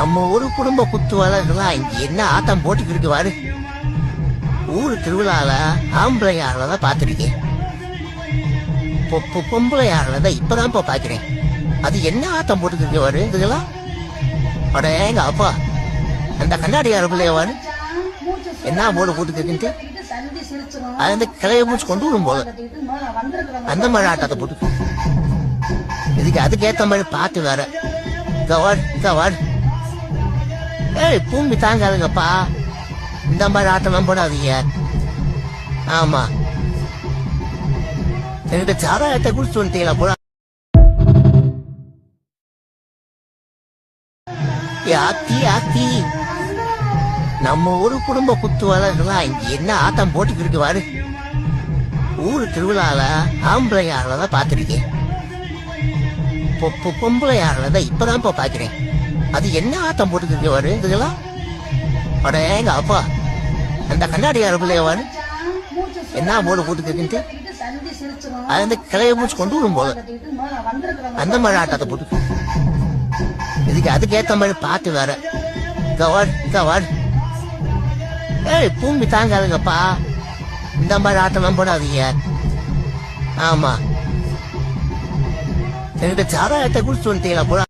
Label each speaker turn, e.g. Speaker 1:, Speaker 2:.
Speaker 1: நம்ம ஒரு குடும்ப குத்துவாளர்களாம் இங்க என்ன ஆட்டம் போட்டுக்கிட்டு வாரு. ஊரு திருவிழால ஆம்பளை ஆளதான் பாத்துருக்கேன், பொம்பளை ஆளதான் இப்பதான் பாக்குறேன். அது என்ன ஆட்டம் போட்டுக்கிட்டு வாரு இதுக்கெல்லாம். அட எங்க அப்பா அந்த கண்ணாடி பிள்ளையவாரு என்ன போட போட்டுக்கிட்டு அது அந்த கிளைய மூச்சு கொண்டு வரும் போல அந்த மாதிரி ஆட்டத்தை போட்டு இதுக்கு அதுக்கேத்த மாதிரி பார்த்து வேற கவாடு. ஏய் பூமி தாங்காதுங்கப்பா, இந்த மாதிரி ஆட்டம்லாம் போடாதீங்க. ஆமா என்கிட்ட சாராயத்தை குடிச்சு வந்துட்டீங்களா போல. ஆத்தி நம்ம ஒரு குடும்ப குத்துவாளர்களாம் இங்க என்ன ஆட்டம் போட்டுக்கிட்டு வாரு. ஊரு திருவிழால ஆம்பளை ஆளதான் பாத்துருக்கேன், பொம்பளை ஆளதான் இப்பதான் பாக்குறேன். அது என்ன ஆட்டம் போட்டுக்கிட்டு வாரு இதுக்கெல்லாம். அட எங்க அப்பா அந்த கண்ணாடி பிள்ளையவாரு என்ன போட போட்டுக்கிட்டு அது அந்த கிளைய மூச்சு கொண்டு வரும் போல அந்த மாதிரி ஆட்டத்தை போட்டு இதுக்கு அதுக்கேத்த மாதிரி பார்த்து வேற கவாடு. ஏய் பூமி தாங்காதுங்கப்பா, இந்த மாதிரி ஆட்டம்லாம் போடாதீங்க. ஆமா என்கிட்ட சாராயத்தை குடிச்சு வந்துட்டீங்களா போல.